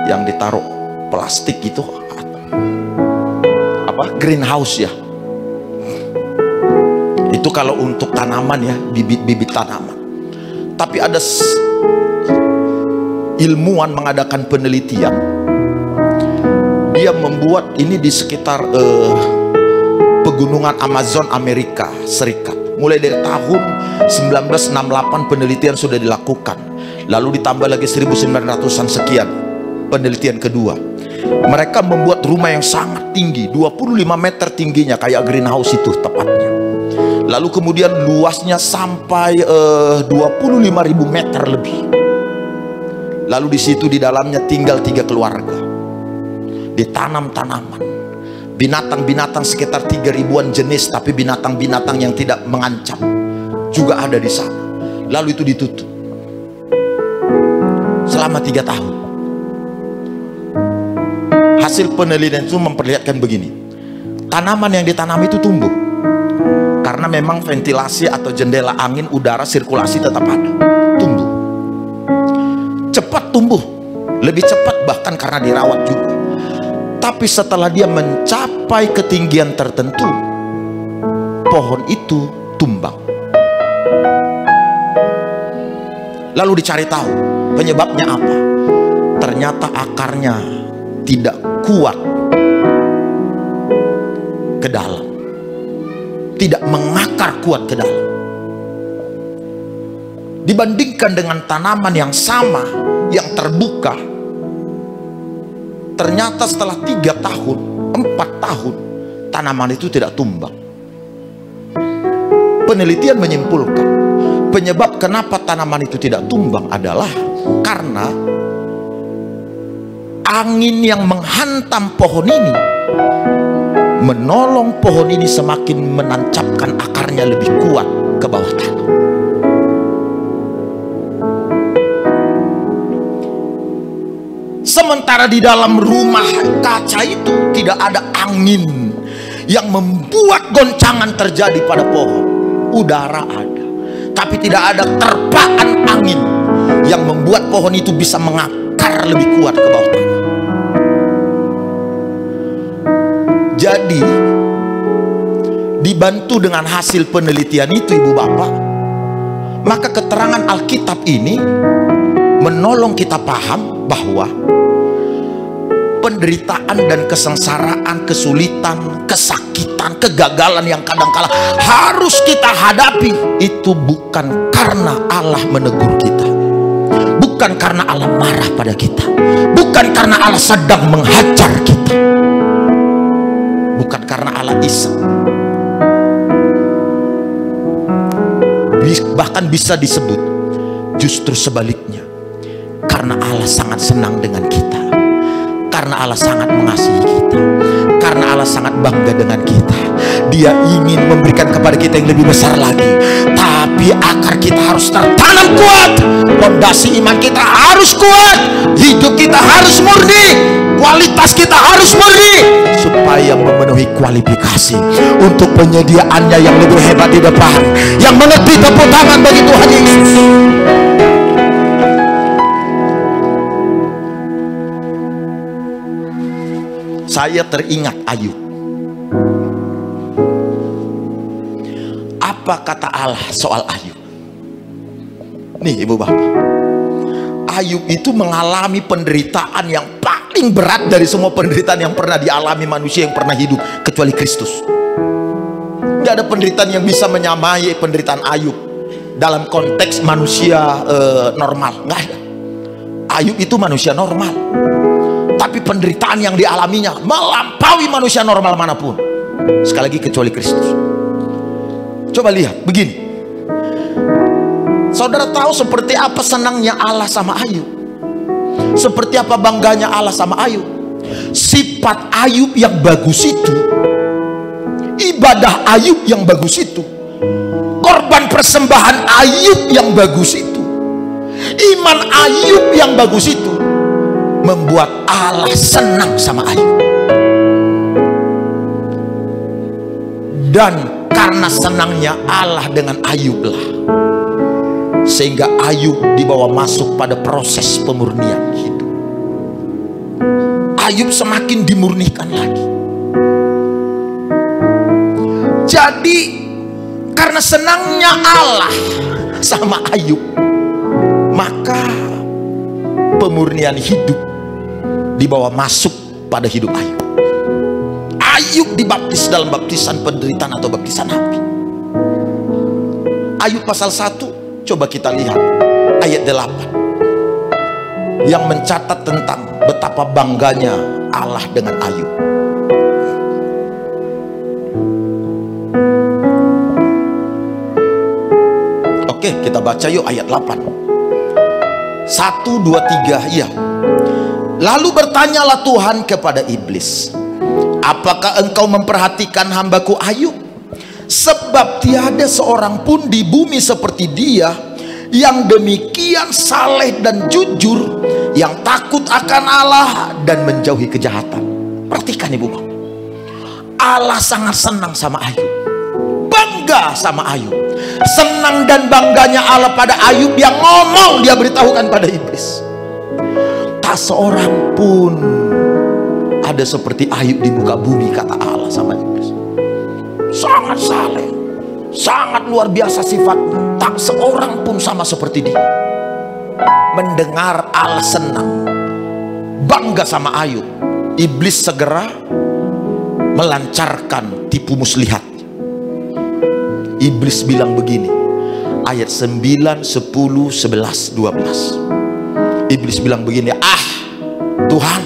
S1: yang ditaruh plastik itu, apa, greenhouse ya. Itu kalau untuk tanaman ya, bibit-bibit tanaman. Tapi ada ilmuwan mengadakan penelitian. Dia membuat ini di sekitar pegunungan Amazon Amerika Serikat. Mulai dari tahun 1968 penelitian sudah dilakukan. Lalu ditambah lagi 1900-an sekian penelitian kedua. Mereka membuat rumah yang sangat tinggi, 25 meter tingginya, kayak greenhouse itu tepatnya. Lalu kemudian luasnya sampai 25.000 meter lebih. Lalu di situ di dalamnya tinggal 3 keluarga. Ditanam tanaman, binatang-binatang sekitar 3.000-an jenis, tapi binatang-binatang yang tidak mengancam juga ada di sana. Lalu itu ditutup selama 3 tahun. Hasil penelitian itu memperlihatkan begini: tanaman yang ditanam itu tumbuh karena memang ventilasi atau jendela angin, udara, sirkulasi tetap ada, tumbuh cepat, tumbuh lebih cepat bahkan karena dirawat juga. Tapi setelah dia mencapai ketinggian tertentu, pohon itu tumbang. Lalu dicari tahu penyebabnya apa. Ternyata akarnya tidak kuat ke dalam, tidak mengakar kuat ke dalam. Dibandingkan dengan tanaman yang sama, yang terbuka, ternyata setelah 3 tahun, 4 tahun, tanaman itu tidak tumbang. Penelitian menyimpulkan Penyebab kenapa tanaman itu tidak tumbang adalah karena angin yang menghantam pohon ini menolong pohon ini semakin menancapkan akarnya lebih kuat ke bawah tanah. Sementara di dalam rumah kaca itu tidak ada angin yang membuat goncangan terjadi pada pohon. Udara ada, tapi tidak ada terpaan angin yang membuat pohon itu bisa mengakar lebih kuat ke bawah tanah. Jadi dibantu dengan hasil penelitian itu, ibu bapak, maka keterangan Alkitab ini menolong kita paham bahwa penderitaan dan kesengsaraan, kesulitan, kesakitan, kegagalan yang kadangkala harus kita hadapi itu bukan karena Allah menegur kita, bukan karena Allah marah pada kita, bukan karena Allah sedang menghajar kita, bukan karena Allah iseng. Bahkan bisa disebut justru sebaliknya, karena Allah sangat senang dengan kita, karena Allah sangat mengasihi kita, karena Allah sangat bangga dengan kita. Dia ingin memberikan kepada kita yang lebih besar lagi, tapi akar kita harus tertanam kuat, fondasi iman kita harus kuat, hidup kita harus murni, kualitas kita harus murni, supaya memenuhi kualifikasi untuk penyediaannya yang lebih hebat di depan. Yang mengerti, tepuk tangan bagi Tuhan Yesus. Saya teringat Ayub. Apa kata Allah soal Ayub? Nih ibu bapak, Ayub itu mengalami penderitaan yang paling berat dari semua penderitaan yang pernah dialami manusia yang pernah hidup kecuali Kristus. Tidak ada penderitaan yang bisa menyamai penderitaan Ayub dalam konteks manusia normal. Nggak ada. Ayub itu manusia normal, tapi penderitaan yang dialaminya melampaui manusia normal manapun, sekali lagi kecuali Kristus. Coba lihat begini, saudara tahu seperti apa senangnya Allah sama Ayub, seperti apa bangganya Allah sama Ayub. Sifat Ayub yang bagus itu, ibadah Ayub yang bagus itu, korban persembahan Ayub yang bagus itu, iman Ayub yang bagus itu membuat Allah senang sama Ayub. Dan karena senangnya Allah dengan Ayub lah, sehingga Ayub dibawa masuk pada proses pemurnian hidup. Ayub semakin dimurnikan lagi. Jadi karena senangnya Allah sama Ayub, maka pemurnian hidup dibawa masuk pada hidup Ayub. Ayub dibaptis dalam baptisan penderitaan atau baptisan api. Ayub pasal 1, coba kita lihat ayat 8 yang mencatat tentang betapa bangganya Allah dengan Ayub. Oke, kita baca yuk ayat 8. 1, 2, 3, iya. Lalu bertanyalah Tuhan kepada iblis, apakah engkau memperhatikan hambaku Ayub? Sebab tiada seorang pun di bumi seperti dia, yang demikian saleh dan jujur, yang takut akan Allah dan menjauhi kejahatan. Perhatikan ibu bapak, Allah sangat senang sama Ayub, bangga sama Ayub. Senang dan bangganya Allah pada Ayub, dia ngomong, dia beritahukan pada iblis, tak seorang pun ada seperti Ayub di muka bumi, kata Allah sama iblis. Sangat saleh, sangat luar biasa sifatnya, tak seorang pun sama seperti dia. Mendengar Allah senang, bangga sama Ayub, iblis segera melancarkan tipu muslihat. Iblis bilang begini, ayat 9, 10, 11, 12. Iblis bilang begini, Tuhan,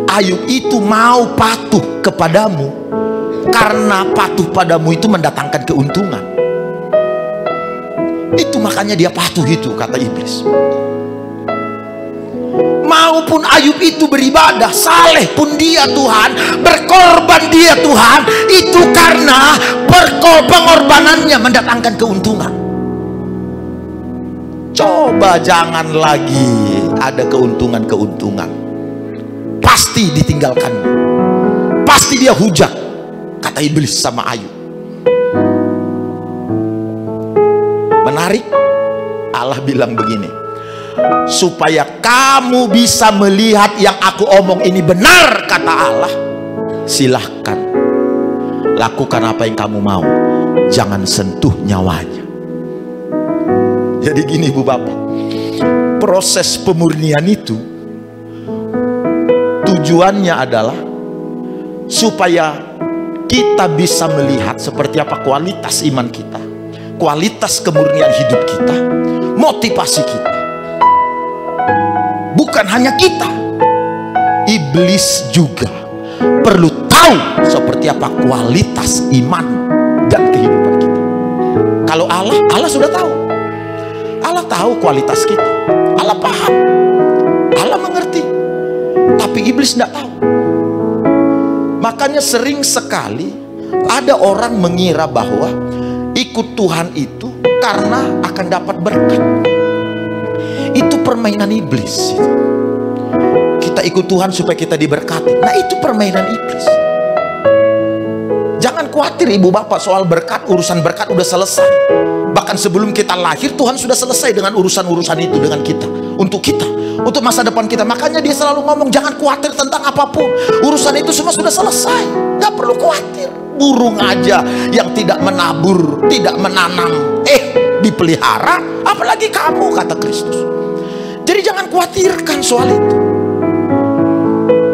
S1: Ayub itu mau patuh kepadamu karena patuh padamu itu mendatangkan keuntungan. Itu makanya dia patuh itu, kata iblis. Maupun Ayub itu beribadah, saleh pun dia Tuhan, berkorban dia Tuhan, itu karena pengorbanannya mendatangkan keuntungan. Coba jangan lagi ada keuntungan-keuntungan, pasti ditinggalkan, pasti dia hujat, kata iblis sama Ayub. Menarik, Allah bilang begini, supaya kamu bisa melihat yang aku omong ini benar, kata Allah, silahkan lakukan apa yang kamu mau, jangan sentuh nyawanya. Jadi gini Bu Bapak, proses pemurnian itu tujuannya adalah supaya kita bisa melihat seperti apa kualitas iman kita, kualitas kemurnian hidup kita, motivasi kita. Bukan hanya kita, iblis juga perlu tahu seperti apa kualitas iman dan kehidupan kita. Kalau Allah sudah tahu. Allah tahu kualitas kita, Allah paham, Allah mengerti. Tapi iblis tidak tahu. Makanya sering sekali ada orang mengira bahwa ikut Tuhan itu karena akan dapat berkat. Itu permainan iblis. Kita ikut Tuhan supaya kita diberkati. Nah, itu permainan iblis. Jangan khawatir ibu bapak soal berkat. Urusan berkat udah selesai. Bahkan sebelum kita lahir, Tuhan sudah selesai dengan urusan-urusan itu dengan kita, untuk kita, untuk masa depan kita. Makanya dia selalu ngomong, jangan khawatir tentang apapun, urusan itu semua sudah selesai, gak perlu khawatir. Burung aja yang tidak menabur, tidak menanam, dipelihara, apalagi kamu, kata Kristus. Jadi jangan khawatirkan soal itu.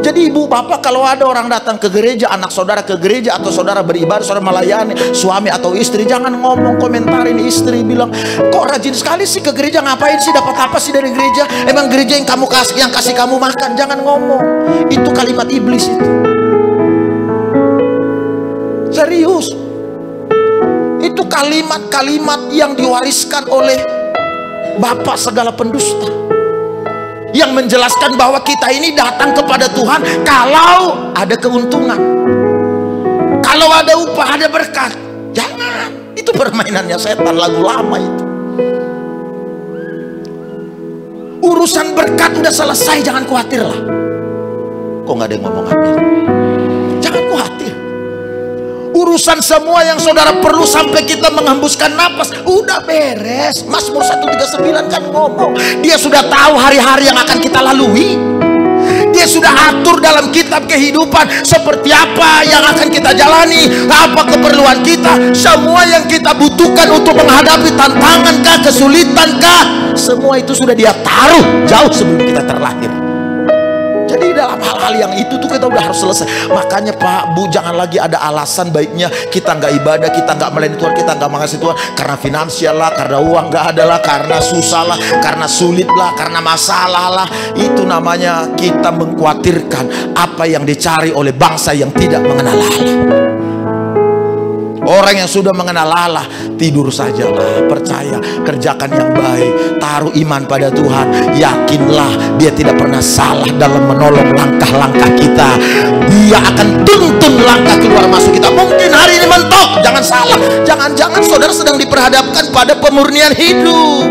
S1: Jadi ibu bapak, kalau ada orang datang ke gereja, anak saudara ke gereja, atau saudara beribadah, saudara melayani, suami atau istri, jangan ngomong komentarin istri, bilang, kok rajin sekali sih ke gereja, ngapain sih, dapat apa sih dari gereja, emang gereja yang kamu kasih, yang kasih kamu makan. Jangan ngomong, itu kalimat iblis itu. Serius, itu kalimat-kalimat yang diwariskan oleh bapak segala pendusta, yang menjelaskan bahwa kita ini datang kepada Tuhan kalau ada keuntungan, kalau ada upah, ada berkat. Jangan, itu permainannya setan, lagu lama itu. Urusan berkat udah selesai, jangan khawatir lah. Kok nggak ada yang ngomong amin? Jangan khawatir. Urusan semua yang saudara perlu sampai kita menghembuskan napas udah beres. Mazmur 139 kan ngomong, dia sudah tahu hari-hari yang akan kita lalui. Dia sudah atur dalam kitab kehidupan seperti apa yang akan kita jalani, apa keperluan kita, semua yang kita butuhkan untuk menghadapi tantangan kah, kesulitan kah, semua itu sudah dia taruh jauh sebelum kita terlahir. Jadi dalam hal-hal yang itu tuh kita udah harus selesai. Makanya Pak, Bu, jangan lagi ada alasan baiknya kita nggak ibadah, kita nggak melayani Tuhan, kita nggak mengasihi Tuhan karena finansial lah, karena uang nggak ada lah, karena susah lah, karena sulit lah, karena masalah lah. Itu namanya kita mengkhawatirkan apa yang dicari oleh bangsa yang tidak mengenal Allah. Orang yang sudah mengenal Allah, tidur sajalah, percaya, kerjakan yang baik, taruh iman pada Tuhan, yakinlah dia tidak pernah salah dalam menolong langkah-langkah kita. Dia akan tuntun langkah keluar masuk kita. Mungkin hari ini mentok, jangan salah, jangan-jangan saudara sedang diperhadapkan pada pemurnian hidup.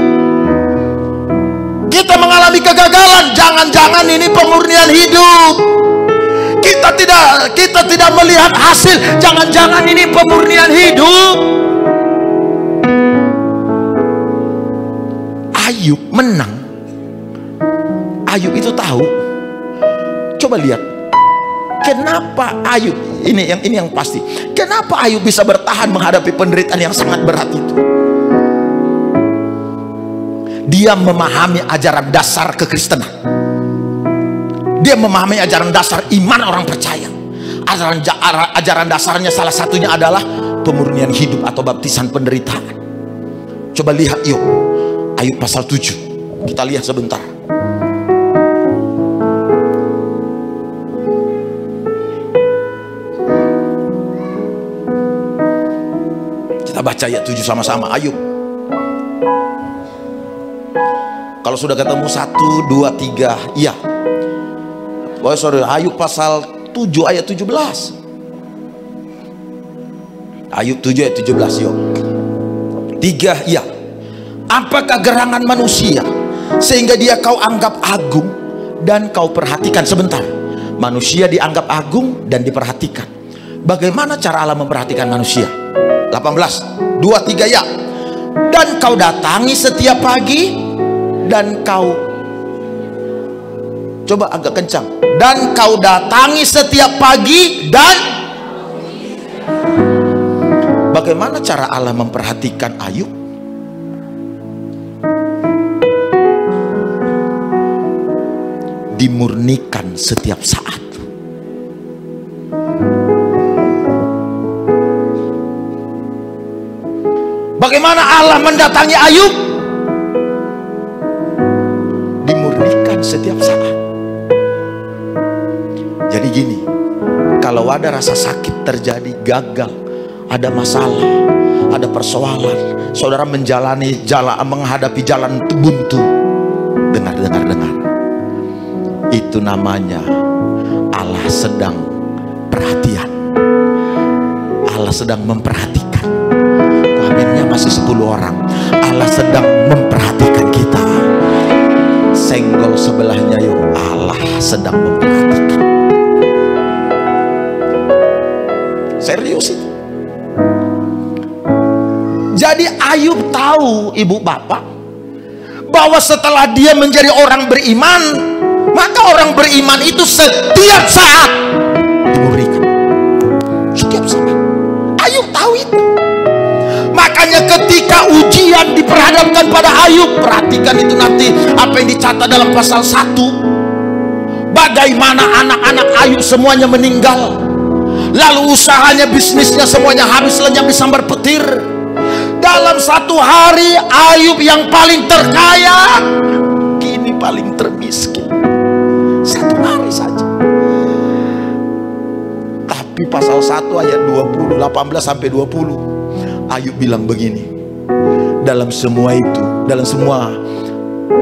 S1: Kita mengalami kegagalan, jangan-jangan ini pemurnian hidup. Kita tidak melihat hasil, jangan-jangan ini pemurnian hidup. Ayub menang. Ayub itu tahu. Coba lihat, kenapa Ayub ini yang pasti. Kenapa Ayub bisa bertahan menghadapi penderitaan yang sangat berat itu? Dia memahami ajaran dasar kekristenan. Dia memahami ajaran dasar iman orang percaya. Ajaran dasarnya salah satunya adalah pemurnian hidup atau baptisan penderitaan. Coba lihat yuk, Ayub pasal 7. Kita lihat sebentar. Kita baca ayat 7 sama-sama. Ayub Kalau sudah ketemu 1, 2, 3, iya. Oh sorry, Ayub pasal 7 ayat 17. Ayub 7 ayat 17, yuk. 3, iya. Apakah gerangan manusia sehingga dia kau anggap agung dan kau perhatikan? Sebentar, manusia dianggap agung dan diperhatikan. Bagaimana cara Allah memperhatikan manusia? 18, 2, 3, ya. Dan kau datangi setiap pagi dan kau, coba agak kencang, dan kau datangi setiap pagi dan, bagaimana cara Allah memperhatikan Ayub? Dimurnikan setiap saat. Bagaimana Allah mendatangi Ayub? Dimurnikan setiap saat. Jadi gini, kalau ada rasa sakit terjadi, gagal, ada masalah, ada persoalan, saudara menghadapi jalan buntu, dengar. Itu namanya Allah sedang perhatian. Allah sedang memperhatikan. Aminnya masih 10 orang. Allah sedang memperhatikan kita. Senggol sebelahnya yuk, Allah sedang memperhatikan. Serius itu. Jadi Ayub tahu, ibu bapak, bahwa setelah dia menjadi orang beriman, maka orang beriman itu setiap saat dimurnikan. Setiap saat. Ayub tahu itu. Makanya ketika ujian diperhadapkan pada Ayub, perhatikan itu nanti apa yang dicatat dalam pasal 1. Bagaimana anak-anak Ayub semuanya meninggal, lalu usahanya, bisnisnya semuanya habis lenyap disambar petir. Dalam satu hari Ayub yang paling terkaya kini paling termiskin. Satu hari saja. Tapi pasal 1 ayat 20, 18 sampai 20, Ayub bilang begini, dalam semua itu, dalam semua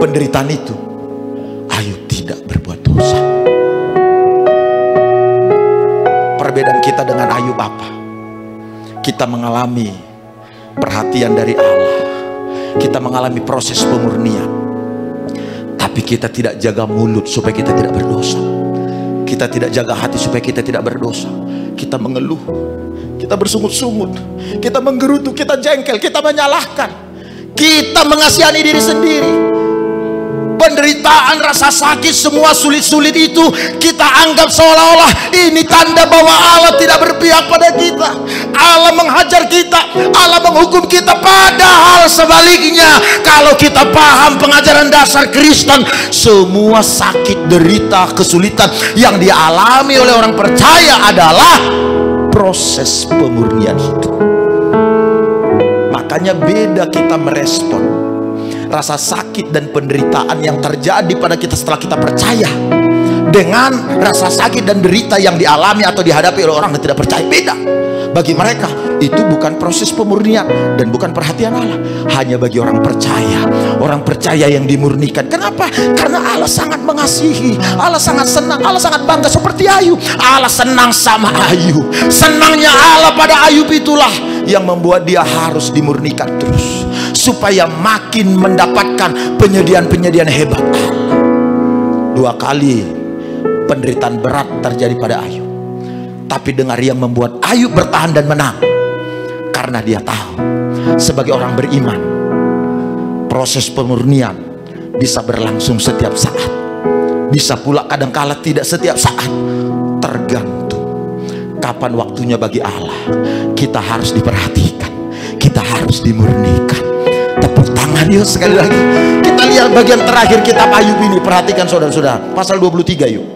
S1: penderitaan itu, Ayub tidak berbuat dosa. Perbedaan kita dengan Ayub apa? Kita mengalami perhatian dari Allah, kita mengalami proses pemurnian, tapi kita tidak jaga mulut supaya kita tidak berdosa. Kita tidak jaga hati supaya kita tidak berdosa. Kita mengeluh, kita bersungut-sungut, kita menggerutu, kita jengkel, kita menyalahkan, kita mengasihani diri sendiri. Penderitaan, rasa sakit, semua sulit-sulit itu kita anggap seolah-olah ini tanda bahwa Allah tidak berpihak pada kita. Allah menghajar kita, Allah menghukum kita. Padahal sebaliknya, kalau kita paham pengajaran dasar Kristen, semua sakit, derita, kesulitan yang dialami oleh orang percaya adalah proses pemurnian hidup. Makanya beda kita merespon rasa sakit dan penderitaan yang terjadi pada kita setelah kita percaya dengan rasa sakit dan derita yang dialami atau dihadapi oleh orang yang tidak percaya. Beda. Bagi mereka itu bukan proses pemurnian dan bukan perhatian Allah. Hanya bagi orang percaya yang dimurnikan. Kenapa? Karena Allah sangat mengasihi, Allah sangat senang, Allah sangat bangga. Seperti Ayub, Allah senang sama Ayub. Senangnya Allah pada Ayub itulah yang membuat dia harus dimurnikan terus, supaya makin mendapatkan penyediaan-penyediaan hebat Allah. 2 kali penderitaan berat terjadi pada Ayub, tapi dengar yang membuat Ayub bertahan dan menang, karena dia tahu sebagai orang beriman, proses pemurnian bisa berlangsung setiap saat, bisa pula kadangkala tidak setiap saat, tergantung kapan waktunya. Bagi Allah kita harus diperhatikan, kita harus dimurnikan. Tepuk tangan yuk sekali lagi. Kita lihat bagian terakhir kitab Ayub ini. Perhatikan saudara-saudara, pasal 23 yuk.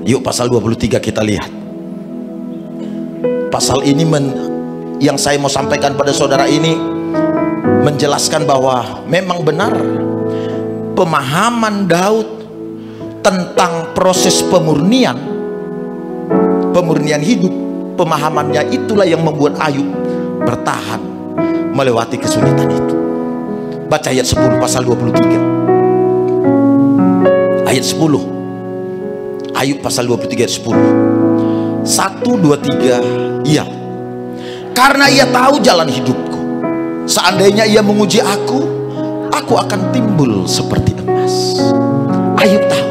S1: Yuk pasal 23 kita lihat. Pasal ini yang saya mau sampaikan pada saudara ini menjelaskan bahwa memang benar pemahaman Daud tentang proses pemurnian hidup, pemahamannya itulah yang membuat Ayub bertahan melewati kesulitan itu. Baca ayat 10 pasal 23. Ayat 10. Ayub pasal 23 ayat 10. 1, 2, 3. Iya. Karena ia tahu jalan hidupku. Seandainya ia menguji aku akan timbul seperti emas. Ayub tahu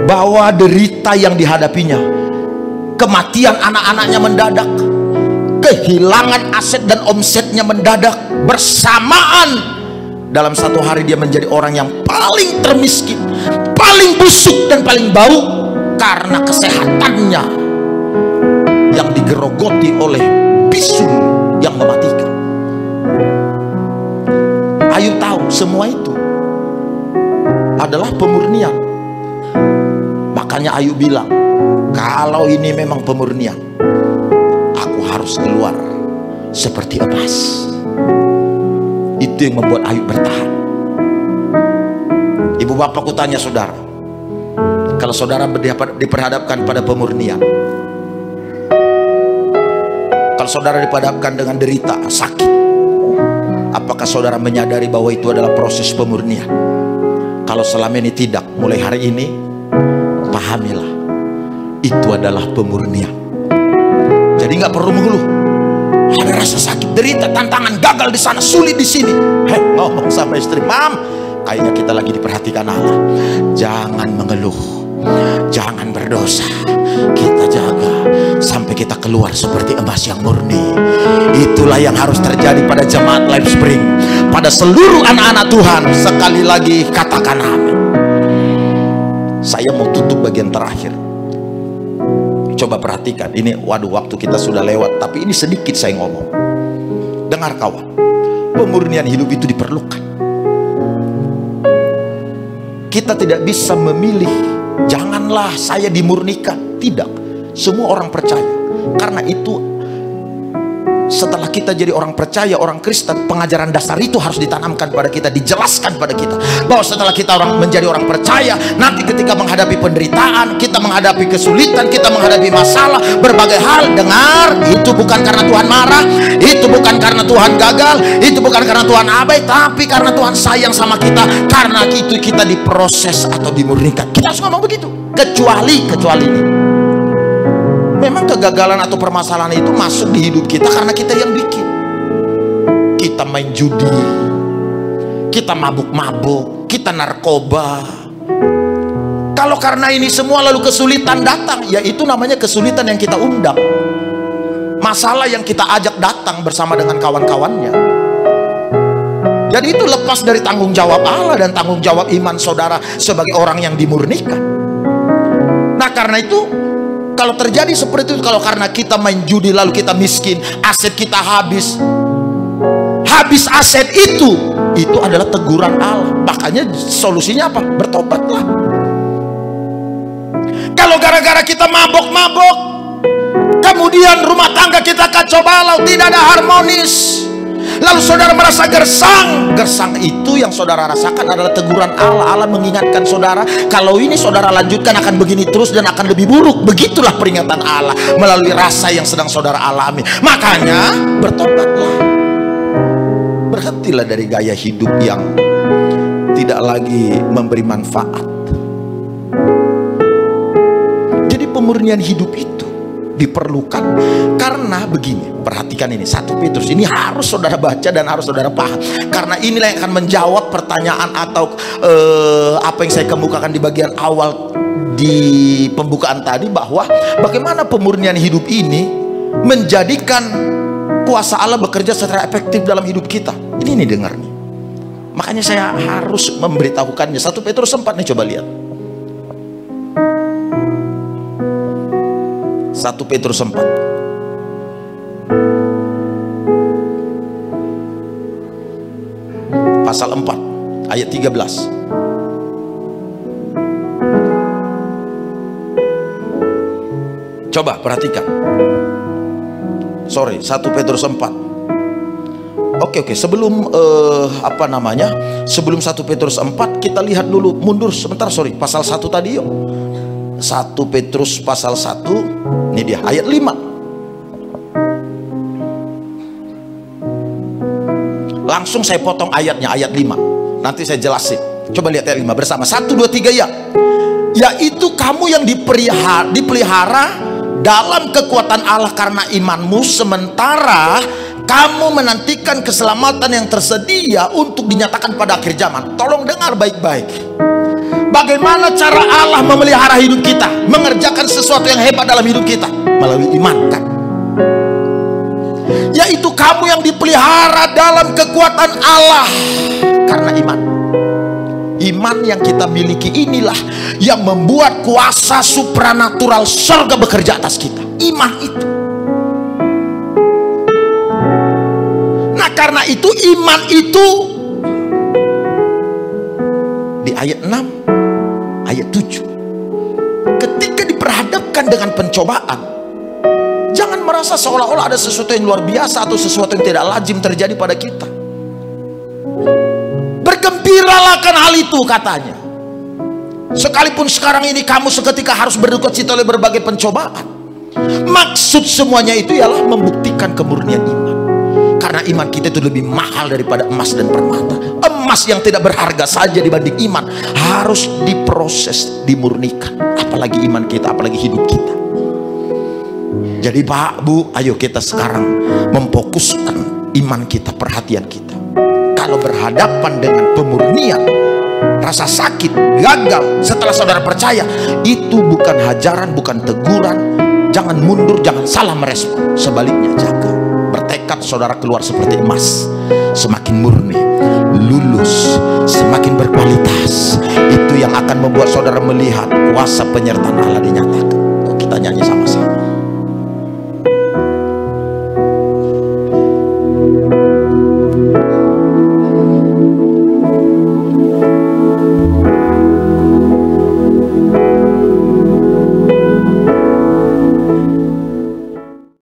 S1: bahwa derita yang dihadapinya, kematian anak-anaknya mendadak, kehilangan aset dan omsetnya mendadak, bersamaan dalam satu hari dia menjadi orang yang paling termiskin, paling busuk dan paling bau karena kesehatannya yang digerogoti oleh bisul yang mematikan. Ayub tahu semua itu adalah pemurnian. Makanya Ayub bilang, kalau ini memang pemurnian, aku harus keluar seperti emas. Itu yang membuat Ayub bertahan. Ibu bapakku tanya saudara, kalau saudara diperhadapkan pada pemurnian, kalau saudara diperhadapkan dengan derita, sakit, apakah saudara menyadari bahwa itu adalah proses pemurnian? Kalau selama ini tidak, mulai hari ini pahamilah, itu adalah pemurnian. Jadi nggak perlu mengeluh. Ada rasa sakit, derita, tantangan, gagal di sana, sulit di sini. Ngomong sama istri, mam, kayaknya kita lagi diperhatikan Allah. Jangan mengeluh, jangan berdosa. Kita jaga sampai kita keluar seperti emas yang murni. Itulah yang harus terjadi pada jemaat Life Spring, pada seluruh anak-anak Tuhan. Sekali lagi katakan amin. Saya mau tutup bagian terakhir. Coba perhatikan ini, waduh waktu kita sudah lewat, tapi ini sedikit saya ngomong. Dengar kawan, pemurnian hidup itu diperlukan. Kita tidak bisa memilih, janganlah saya dimurnikan. Tidak, semua orang percaya. Karena itu setelah kita jadi orang percaya, orang Kristen, pengajaran dasar itu harus ditanamkan pada kita, dijelaskan pada kita, bahwa setelah kita menjadi orang percaya, nanti ketika menghadapi penderitaan, kita menghadapi kesulitan, kita menghadapi masalah, berbagai hal, dengar, itu bukan karena Tuhan marah, itu bukan karena Tuhan gagal, itu bukan karena Tuhan abai, tapi karena Tuhan sayang sama kita. Karena itu kita diproses atau dimurnikan. Kita harus ngomong begitu. Kecuali ini, memang kegagalan atau permasalahan itu masuk di hidup kita karena kita yang bikin. Kita main judi, kita mabuk-mabuk, kita narkoba. Kalau karena ini semua lalu kesulitan datang, ya itu namanya kesulitan yang kita undang. Masalah yang kita ajak datang bersama dengan kawan-kawannya. Jadi itu lepas dari tanggung jawab Allah dan tanggung jawab iman saudara sebagai orang yang dimurnikan. Nah karena itu, kalau terjadi seperti itu, kalau karena kita main judi lalu kita miskin, aset kita habis aset itu adalah teguran Allah. Makanya solusinya apa? Bertobatlah. Kalau gara-gara kita mabok-mabok, kemudian rumah tangga kita kacau balau, tidak ada harmonis, lalu saudara merasa gersang itu yang saudara rasakan adalah teguran Allah. Allah mengingatkan saudara, kalau ini saudara lanjutkan akan begini terus dan akan lebih buruk. Begitulah peringatan Allah melalui rasa yang sedang saudara alami. Makanya bertobatlah, berhentilah dari gaya hidup yang tidak lagi memberi manfaat. Jadi pemurnian hidup itu diperlukan karena begini, perhatikan ini 1 Petrus ini harus saudara baca dan harus saudara paham, karena inilah yang akan menjawab pertanyaan atau apa yang saya kemukakan di bagian awal di pembukaan tadi, bahwa bagaimana pemurnian hidup ini menjadikan kuasa Allah bekerja secara efektif dalam hidup kita. Ini dengar nih, makanya saya harus memberitahukannya. 1 Petrus 4 nih, coba lihat 1 Petrus 4 pasal 4 ayat 13. Coba perhatikan. 1 Petrus 4. Oke, sebelum sebelum 1 Petrus 4 kita lihat dulu, mundur sebentar, pasal 1 tadi yuk. 1 Petrus pasal 1, ini dia ayat 5. Langsung saya potong ayatnya, ayat 5. Nanti saya jelasin. Coba lihat ayat 5 bersama. 1, 2, 3 ya. Yaitu kamu yang dipelihara dalam kekuatan Allah karena imanmu, sementara kamu menantikan keselamatan yang tersedia untuk dinyatakan pada akhir zaman. Tolong dengar baik-baik. Bagaimana cara Allah memelihara hidup kita, mengerjakan sesuatu yang hebat dalam hidup kita? Melalui iman, kan? Yaitu kamu yang dipelihara dalam kekuatan Allah karena iman. Iman yang kita miliki inilah yang membuat kuasa supranatural surga bekerja atas kita. Iman itu. Nah, karena itu iman itu di ayat 6, ayat 7, ketika diperhadapkan dengan pencobaan, jangan merasa seolah-olah ada sesuatu yang luar biasa atau sesuatu yang tidak lazim terjadi pada kita. Bergembiralah akan hal itu, katanya. Sekalipun sekarang ini kamu seketika harus berduka cita oleh berbagai pencobaan. Maksud semuanya itu ialah membuktikan kemurnian iman. Karena iman kita itu lebih mahal daripada emas dan permata. Emas yang tidak berharga saja dibanding iman harus diproses, dimurnikan. Apalagi iman kita, apalagi hidup kita. Jadi Pak, Bu, ayo kita sekarang memfokuskan iman kita, perhatian kita. Kalau berhadapan dengan pemurnian, rasa sakit, gagal setelah saudara percaya, itu bukan hajaran, bukan teguran. Jangan mundur, jangan salah merespon. Sebaliknya, jaga. Bertekad saudara keluar seperti emas, semakin murni, lulus, semakin berkualitas. Itu yang akan membuat saudara melihat kuasa penyertaan Allah dinyatakan. Kita nyanyi sama-sama.